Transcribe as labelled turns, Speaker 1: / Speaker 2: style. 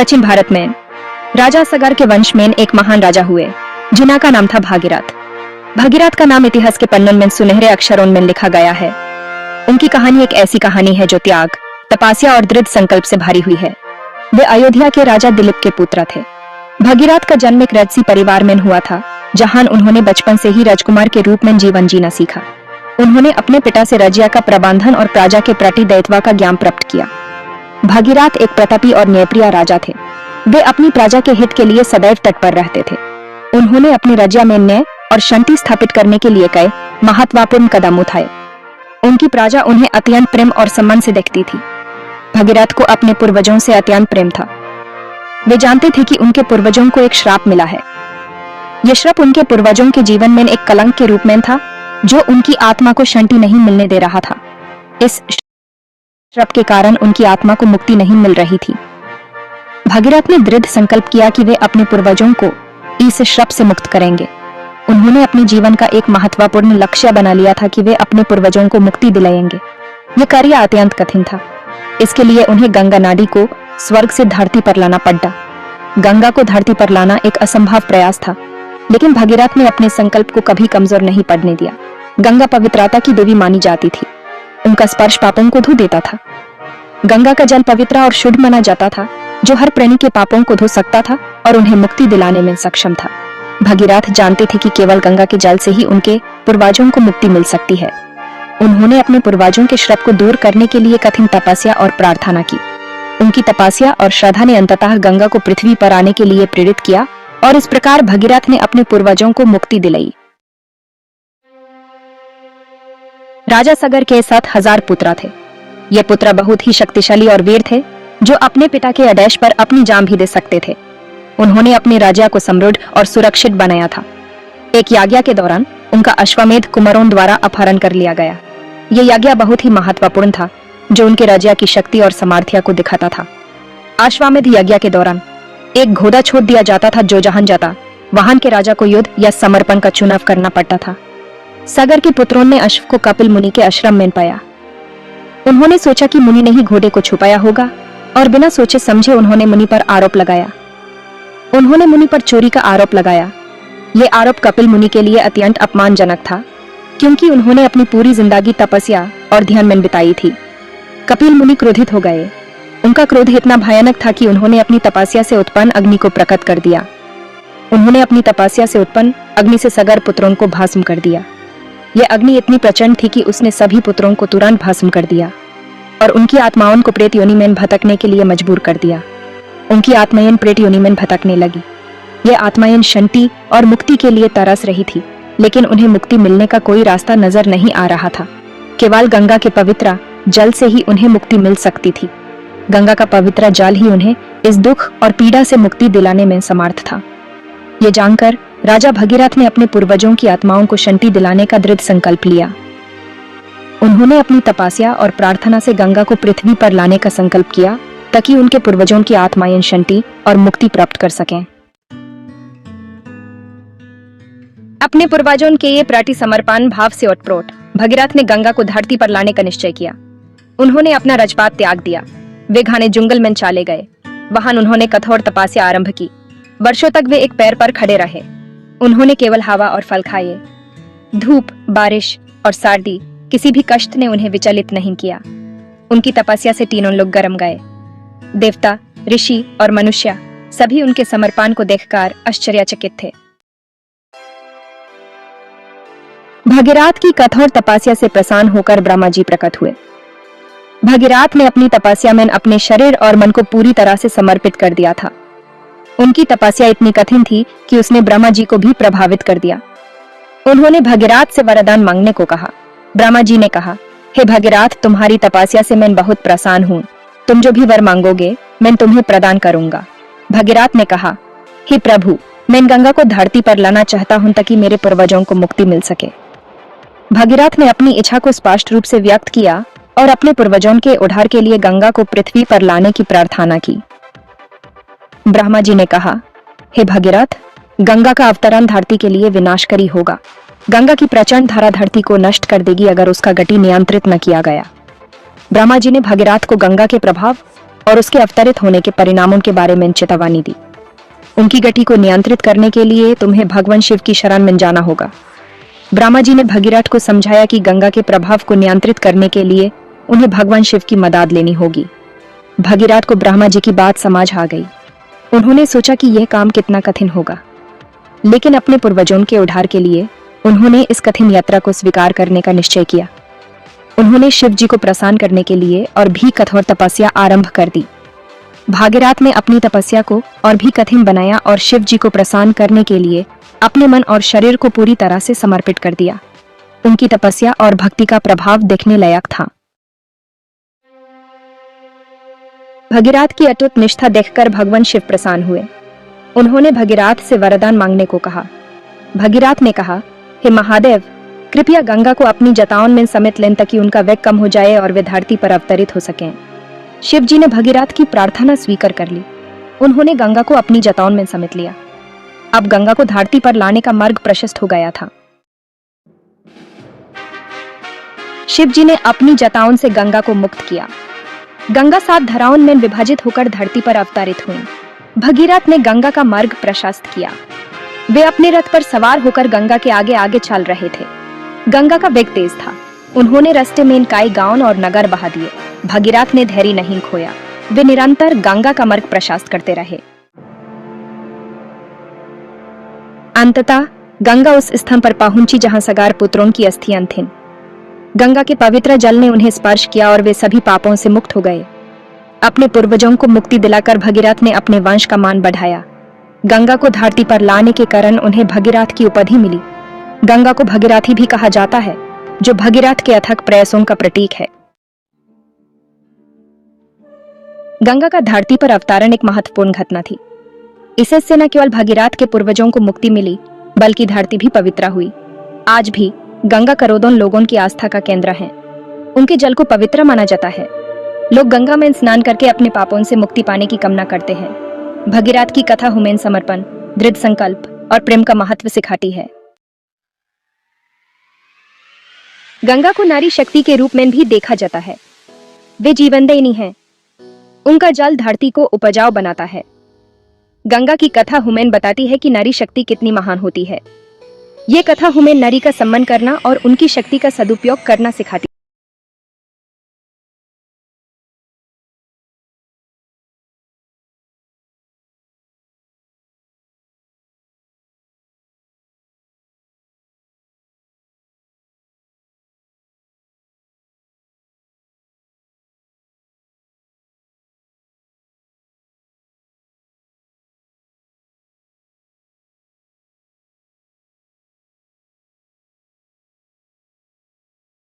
Speaker 1: प्राचीन भारत में राजा सगर के वंश में एक महान राजा हुए जिनका का नाम था भागीरथ। भागीरथ का नाम इतिहास के पन्नों में सुनहरे अक्षरों में लिखा गया है। उनकी कहानी एक ऐसी कहानी है जो त्याग, तपस्या और दृढ़ संकल्प से भरी हुई है। वे अयोध्या के राजा दिलीप के पुत्र थे। भागीरथ का जन्म एक राजसी परिवार में हुआ था, जहां उन्होंने बचपन से ही राजकुमार के रूप में जीवन जीना सीखा। उन्होंने अपने पिता से राज्य का प्रबंधन और प्रजा के प्रति दायित्व का ज्ञान प्राप्त किया। भागीरथ एक प्रतापी और न्यायप्रिय राजा थे। वे अपनी प्रजा के हित के लिए सदैव तत्पर रहते थे। उन्होंने अपने राज्य में न्याय और शांति स्थापित करने के लिए कई महत्वपूर्ण कदम उठाए। उनकी प्रजा उन्हें अत्यंत प्रेम और सम्मान से देखती थी। भागीरथ को अपने पूर्वजों से अत्यंत प्रेम था। वे जानते थे कि उनके पूर्वजों को एक श्राप मिला है। यह श्राप उनके पूर्वजों के जीवन में एक कलंक के रूप में था, जो उनकी आत्मा को शांति नहीं मिलने दे रहा था। इस श्राप के कारण उनकी आत्मा को मुक्ति नहीं मिल रही थी। भागीरथ ने दृढ़ संकल्प किया कि वे अपने पूर्वजों को इस श्राप से मुक्त करेंगे। उन्होंने अपने जीवन का एक महत्वपूर्ण लक्ष्य बना लिया था कि वे अपने पूर्वजों को मुक्ति दिलाएंगे। यह कार्य अत्यंत कठिन था। इसके लिए उन्हें गंगा नदी को स्वर्ग से धरती पर लाना पड़ा। गंगा को धरती पर लाना एक असंभव प्रयास था, लेकिन भागीरथ ने अपने संकल्प को कभी कमजोर नहीं पड़ने दिया। गंगा पवित्रता की देवी मानी जाती थी। उनका स्पर्श पापों को धो देता था। गंगा का जल पवित्र और शुद्ध माना जाता था, जो हर प्राणी के पापों को धो सकता था और उन्हें मुक्ति दिलाने में सक्षम था। भागीरथ जानते थे कि केवल गंगा के जल से ही उनके पूर्वजों को मुक्ति मिल सकती है। उन्होंने अपने पूर्वजों के श्राप को दूर करने के लिए कठिन तपस्या और प्रार्थना की। उनकी तपस्या और श्रद्धा ने अंततः गंगा को पृथ्वी पर आने के लिए प्रेरित किया, और इस प्रकार भागीरथ ने अपने पूर्वजों को मुक्ति दिलाई। राजा सगर के 7,000 पुत्र थे। ये पुत्र बहुत ही शक्तिशाली और वीर थे, जो अपने पिता के आदेश पर अपनी जान भी दे सकते थे। उन्होंने अपने राज्य को समृद्ध और सुरक्षित बनाया था। एक यज्ञ के दौरान उनका अश्वमेध कुमारों द्वारा अपहरण कर लिया गया। यह यज्ञ बहुत ही महत्वपूर्ण था, जो उनके राज्य की शक्ति और सामर्थ्य को दिखाता था। अश्वमेध यज्ञ के दौरान एक घोड़ा छोड़ दिया जाता था, जो जहां जाता वहां के राजा को युद्ध या समर्पण का चुनाव करना पड़ता था। सगर के पुत्रों ने अश्व को कपिल मुनि के आश्रम में पाया। उन्होंने सोचा कि मुनि ने ही घोड़े को छुपाया होगा, और बिना सोचे समझे उन्होंने मुनि पर आरोप लगाया। उन्होंने मुनि पर चोरी का आरोप लगाया। यह आरोप कपिल मुनि के लिए अत्यंत अपमानजनक था, क्योंकि उन्होंने अपनी पूरी जिंदगी तपस्या और ध्यान में बिताई थी। कपिल मुनि क्रोधित हो गए। उनका क्रोध इतना भयानक था कि उन्होंने अपनी तपस्या से उत्पन्न अग्नि को प्रकट कर दिया। उन्होंने अपनी तपस्या से उत्पन्न अग्नि से सगर पुत्रों को भस्म कर दिया। यह अग्नि इतनी प्रचंड थी कि उसने सभी पुत्रों को तुरंत भस्म कर दिया और उनकी आत्माओं को प्रेत योनि में भटकने के लिए मजबूर कर दिया। उनकी आत्माएं प्रेत योनि में भटकने लगी। यह आत्माएं शांति और मुक्ति के लिए तरस रही थी, लेकिन उन्हें मुक्ति मिलने का कोई रास्ता नजर नहीं आ रहा था। केवल गंगा के पवित्र जल से ही उन्हें मुक्ति मिल सकती थी। गंगा का पवित्र जल ही उन्हें इस दुख और पीड़ा से मुक्ति दिलाने में समर्थ था। ये जानकर राजा भागीरथ ने अपने पूर्वजों की आत्माओं को शांति दिलाने का दृढ़ संकल्प लिया। उन्होंने अपनी तपस्या और प्रार्थना से गंगा को पृथ्वी पर लाने का संकल्प किया, ताकि उनके पूर्वजों की आत्माएं शांति और मुक्ति प्राप्त कर सकें। अपने पूर्वजों के ये प्रति समर्पण भाव से ओतप्रोत भागीरथ ने गंगा को धरती पर लाने का निश्चय किया। उन्होंने अपना राजपाट त्याग दिया। वे घने जंगल में चले गए। वहां उन्होंने कठोर तपस्या आरंभ की। वर्षों तक वे एक पैर पर खड़े रहे। उन्होंने केवल हवा और फल खाए। धूप, बारिश और सर्दी किसी भी कष्ट ने उन्हें विचलित नहीं किया। उनकी तपस्या से तीनों लोग गर्म गए। देवता, ऋषि और मनुष्य सभी उनके समर्पण को देखकर आश्चर्यचकित थे। भागीरथ की कठोर तपस्या से प्रसन्न होकर ब्रह्मा जी प्रकट हुए। भागीरथ ने अपनी तपस्या में अपने शरीर और मन को पूरी तरह से समर्पित कर दिया था। उनकी तपस्या इतनी कठिन थी कि उसने ब्रह्मा जी को भी प्रभावित कर दिया। उन्होंने भागीरथ से वरदान मांगने को कहा। ब्रह्मा जी ने कहा, हे भागीरथ, तुम्हारी तपस्या से मैं बहुत प्रसन्न हूँ। तुम जो भी वर मांगोगे मैं तुम्हें प्रदान करूंगा। भागीरथ ने कहा, हे प्रभु, मैं गंगा को धरती पर लाना चाहता हूँ, ताकि मेरे पूर्वजों को मुक्ति मिल सके। भागीरथ ने अपनी इच्छा को स्पष्ट रूप से व्यक्त किया और अपने पूर्वजों के उद्धार के लिए गंगा को पृथ्वी पर लाने की प्रार्थना की। ब्रह्मा जी ने कहा, हे भागीरथ, गंगा का अवतरण धरती के लिए विनाशकारी होगा। गंगा की प्रचंड धारा धरती को नष्ट कर देगी अगर उसका गति नियंत्रित न किया गया। ब्रह्मा जी ने भागीरथ को गंगा के प्रभाव और उसके अवतरित होने के परिणामों के बारे में चेतावनी दी। उनकी गति को नियंत्रित करने के लिए तुम्हें भगवान शिव की शरण में जाना होगा। ब्रह्मा जी ने भगीरथ को समझाया कि गंगा के प्रभाव को नियंत्रित करने के लिए उन्हें भगवान शिव की मदद लेनी होगी। भगीरथ को ब्रह्मा जी की बात समझ आ गई। उन्होंने सोचा कि यह काम कितना कठिन होगा, लेकिन अपने पूर्वजों के उद्धार के लिए उन्होंने इस कठिन यात्रा को स्वीकार करने का निश्चय किया। उन्होंने शिव जी को प्रसन्न करने के लिए और भी कठोर तपस्या आरंभ कर दी। भागीरथ ने अपनी तपस्या को और भी कठिन बनाया और शिव जी को प्रसन्न करने के लिए अपने मन और शरीर को पूरी तरह से समर्पित कर दिया। उनकी तपस्या और भक्ति का प्रभाव देखने लायक था। भगीरथ की अटूट निष्ठा देखकर भगवान शिव प्रसन्न हुए। उन्होंने भगीरथ से वरदान मांगने को कहा। भगीरथ ने कहा, हे महादेव, कृपया गंगा को अपनी जटाओं में समेट लें ताकि उनका वेग कम हो जाए और वे धरती पर अवतरित हो सकें। शिव जी ने भगीरथ की प्रार्थना स्वीकार कर ली। उन्होंने गंगा को अपनी जटाओं में समेट लिया। अब गंगा को धरती पर लाने का मार्ग प्रशस्त हो गया था। शिव जी ने अपनी जटाओं से गंगा को मुक्त किया। गंगा 7 धाराओं में विभाजित होकर धरती पर अवतरित हुई। भगीरथ ने गंगा का मार्ग प्रशस्त किया। वे अपने रथ पर सवार होकर गंगा के आगे आगे चल रहे थे। गंगा का वेग तेज था। उन्होंने रास्ते में कई गांव और नगर बहा दिए। भगीरथ ने धैर्य नहीं खोया। वे निरंतर गंगा का मार्ग प्रशस्त करते रहे। अंततः गंगा उस स्थान पर पहुंची जहां सगार पुत्रों की अस्थियां थीं। गंगा के पवित्र जल ने उन्हें स्पर्श किया और वे सभी पापों से मुक्त हो गए। अपने पूर्वजों को मुक्ति दिलाकर भगीरथ ने अपने वंश का मान बढ़ाया। गंगा को धरती पर लाने के कारण उन्हें भगीरथ की उपाधि मिली। गंगा को भगीरथी भी कहा जाता है, जो भगीरथ के अथक प्रयासों का प्रतीक है। गंगा का धरती पर अवतरण एक महत्वपूर्ण घटना थी। इससे न केवल भगीरथ के पूर्वजों को मुक्ति मिली, बल्कि धरती भी पवित्र हुई। आज भी गंगा करोड़ों लोगों की आस्था का केंद्र है। उनके जल को पवित्र माना जाता है। लोग गंगा में स्नान करके अपने पापों से मुक्ति पाने की कामना करते हैं। भगीरथ की कथा हमें समर्पण, दृढ़ संकल्प और प्रेम का महत्व सिखाती है। गंगा को नारी शक्ति के रूप में भी देखा जाता है। वे जीवनदायिनी हैं। उनका जल धरती को उपजाऊ बनाता है। गंगा की कथा हमें बताती है कि नारी शक्ति कितनी महान होती है। ये कथा हमें नारी का सम्मान करना और उनकी शक्ति का सदुपयोग करना सिखाती है।